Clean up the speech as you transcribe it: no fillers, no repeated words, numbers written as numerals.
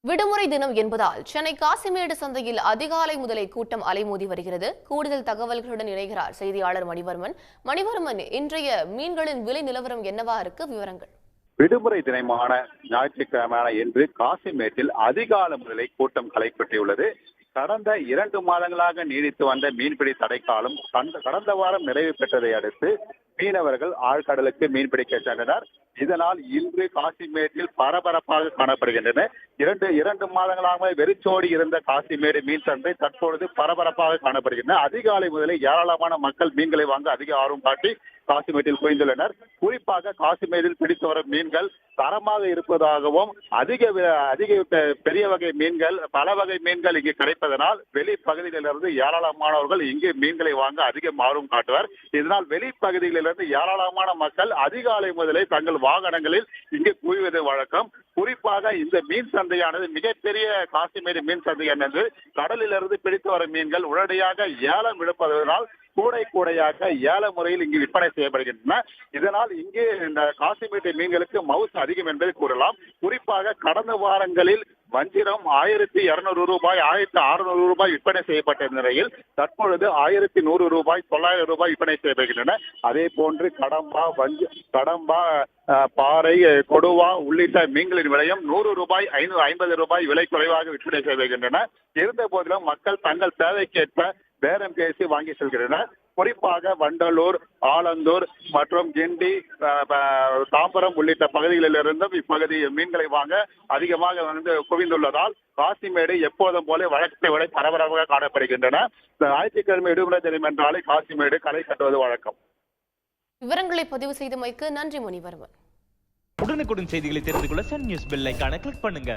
விடுமுறை தினம் என்பதால் சென்னை காசிமேடு சந்தையில் அதிகாலை முதலே கூட்டம் அலைமோதி வருகிறது. கூடுதல் தகவல்களுடன் இணைகிறார் செய்தியாளர் மணிவர்மன். மணிவர்மன், இன்றைய மீன்களின் விலை நிலவரம் என்னவா இருக்கு? விவரங்கள். விடுமுறை தினமான ஞாயிற்றுக்கிழமை என்று காசிமேட்டில் அதிகாலை முதலே கூட்டம் களைப்பட்டுள்ளது. கடந்த 2 மாதங்களாக நீடித்து வந்த மீன்பிடி தடைக்காலம் கடந்த வாரம் நிறைவு பெற்றதை அடுத்து மீனவர்கள் ஆழ்கடலுக்கு மீன்பிடிக்க சென்றனர். இதனால் இன்று காசிமேட்டில் பரபரப்பாக காணப்படுகின்றன. இரண்டு மாதங்களாக வெறிச்சோடி இருந்த காசிமேடு மீன் சந்தை தற்பொழுது பரபரப்பாக காணப்படுகின்றன. அதிகாலை முதலே ஏராளமான மக்கள் மீன்களை வாங்க அதிக ஆர்வம் காட்டி காசிமேட்டில் குவிந்துள்ளனர். குறிப்பாக காசிமேட்டில் பிடித்து வரும் மீன்கள் தரமாக இருப்பதாகவும் அதிக பெரிய வகை மீன்கள் பல வகை மீன்கள் இங்கு கிடைப்பதனால் வெளி பகுதிகளிலிருந்து ஏராளமானவர்கள் இங்கு மீன்களை வாங்க அதிக ஆர்வம் காட்டுவர். இதனால் வெளி பகுதிகளிலிருந்து ஏராளமான மக்கள் அதிகாலை முதலே தங்கள் வாகனங்களில் இங்கு குவிவது வழக்கம். குறிப்பாக இந்த மீன் சந்தையானது மிகப்பெரிய காசிமேடு மீன் சந்தை என்பது கடலிலிருந்து பிடித்து வரும் மீன்கள் உடனடியாக ஏலம் விடுப்பதனால் கூடையாக ஏல முறையில் இங்கு விற்பனை செய்யப்படுகின்றன. இதனால் இங்கு இந்த காசிமேட்டு மீன்களுக்கு மவுசு அதிகம் என்பதை கூறலாம். குறிப்பாக கடந்த வாரங்களில் வஞ்சிரம் 1200 ரூபாய் 1600 ரூபாய் விற்பனை செய்யப்பட்ட நிலையில் தற்பொழுது 1100 ரூபாய் 900 ரூபாய் விற்பனை செய்யப்படுகின்றன. அதே போன்று கடம்பா பாறை கொடுவா உள்ளிட்ட மீன்களின் விலையும் 100 ரூபாய் 550 ரூபாய் விலை குறைவாக விற்பனை செய்யப்படுகின்றன. இருந்த போதிலும் மக்கள் தங்கள் தேவைக்கேற்ப பேரம் பேசி வாங்கி செல்கின்றனர். குறிப்பாக வண்டலூர், ஆலந்தூர் மற்றும் கிண்டி, தாம்பரம் உள்ளிட்ட பகுதிகளிலிருந்தும் இப்பகுதி மீன்களை வாங்க அதிகமாக குவிந்துள்ளதால் காசிமேடு எப்போதும் போல வழக்கத்தை விட பரபரப்பாக காணப்படுகின்றன. ஞாயிற்றுக்கிழமை விடுமுறை தினம் என்றாலே காசிமேடு களை கட்டுவது வழக்கம். விவரங்களை பதிவு செய்தமைக்கு நன்றி மணிவர்மன். உடனுக்குடன் செய்திகளை தெரிந்து கொள்ள சன் நியூஸ் பெல் ஐகானை கிளிக் பண்ணுங்க.